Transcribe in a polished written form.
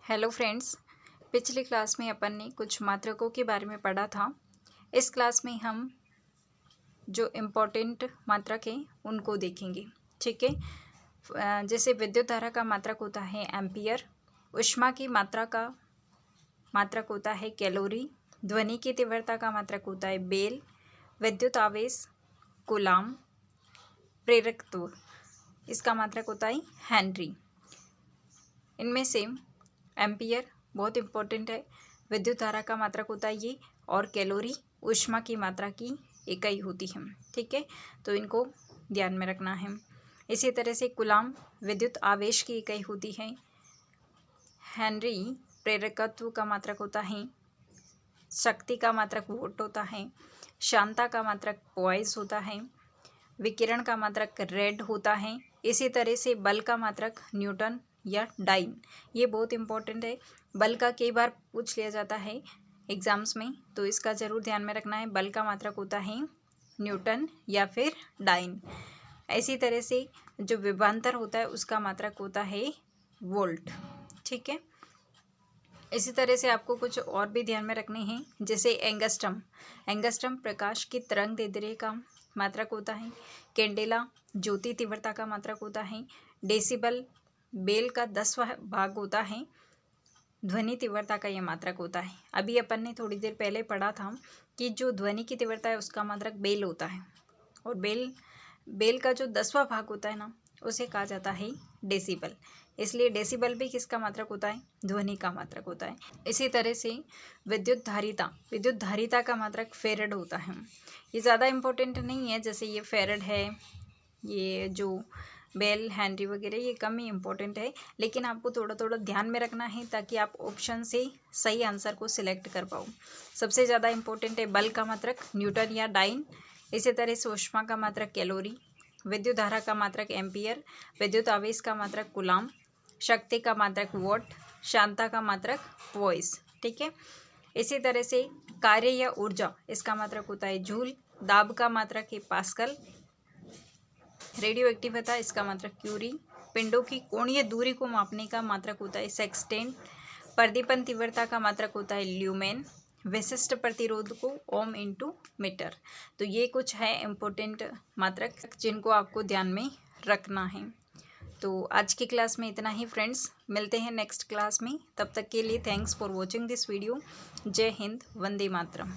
Hello friends, पिछली class में अपन ने कुछ मात्रकों के बारे में पढ़ा था। इस क्लास में हम जो इम्पोर्टेंट मात्रक हैं उनको देखेंगे। ठीक है, जैसे विद्युत धारा का मात्रक होता है एम्पियर, ऊष्मा की मात्रा का मात्रक होता है कैलोरी, ध्वनि की तीव्रता का मात्रक होता है बेल, विद्युत आवेश कूलाम, प्रेरकत्व इसका मात्रक होता है हेनरी। इनमें से एम्पियर बहुत इंपॉर्टेंट है, विद्युत धारा का मात्रक होता है ये, और कैलोरी ऊष्मा की मात्रा की इकाई होती है। ठीक है, तो इनको ध्यान में रखना है। इसी तरह से कूलाम विद्युत आवेश की इकाई होती है, हेनरी प्रेरकत्व का मात्रक होता है, शक्ति का मात्रक वोल्ट होता है, शांता का मात्रक पॉइस होता है, विकिरण का मात्रक रेड होता है। इसी तरह से बल का मात्रक न्यूटन या डाइन, ये बहुत इंपॉर्टेंट है। बल का कई बार पूछ लिया जाता है एग्जाम्स में, तो इसका ज़रूर ध्यान में रखना है। बल का मात्रक होता है न्यूटन या फिर डाइन। इसी तरह से जो विभवांतर होता है उसका मात्रक होता है वोल्ट। ठीक है, इसी तरह से आपको कुछ और भी ध्यान में रखने हैं, जैसे एंगस्ट्रम प्रकाश की तरंग दैर्ध्य का मात्रक होता है, कैंडेला ज्योति तीव्रता का मात्रक होता है, डेसिबल बेल का 10वां भाग होता है, ध्वनि तीव्रता का यह मात्रक होता है। अभी अपन ने थोड़ी देर पहले पढ़ा था कि जो ध्वनि की तीव्रता है उसका मात्रक बेल होता है, और बेल का जो 10वां भाग होता है ना, उसे कहा जाता है डेसिबल। इसलिए डेसिबल भी किसका मात्रक होता है? ध्वनि का मात्रक होता है। इसी तरह से विद्युत धारिता का मात्रक फेरड होता है। ये ज़्यादा इम्पोर्टेंट नहीं है, जैसे ये फेरड है, ये जो बेल हेनरी वगैरह ये कम ही इम्पोर्टेंट है, लेकिन आपको थोड़ा थोड़ा ध्यान में रखना है ताकि आप ऑप्शन से सही आंसर को सिलेक्ट कर पाओ। सबसे ज़्यादा इम्पोर्टेंट है बल का मात्रक न्यूटन या डाइन, इसी तरह से ऊष्मा का मात्रक कैलोरी, विद्युत धारा का मात्रक एम्पियर, विद्युत आवेश का मात्रक कूलाम, शक्ति का मात्रक वॉट, शांता का मात्रक वॉइस। ठीक है, इसी तरह से कार्य या ऊर्जा इसका मात्रक होता है जूल, दाब का मात्रक है पास्कल, रेडियो एक्टिवता इसका मात्रक क्यूरी, पिंडों की कोणीय दूरी को मापने का मात्रक होता है सेक्सटेंट, प्रदीपन तीव्रता का मात्रक होता है ल्यूमेन, विशिष्ट प्रतिरोध को ओम इंटू मीटर। तो ये कुछ है इम्पोर्टेंट मात्रक जिनको आपको ध्यान में रखना है। तो आज की क्लास में इतना ही फ्रेंड्स, मिलते हैं नेक्स्ट क्लास में। तब तक के लिए thanks for watching this video. जय हिंद, वंदे मातरम।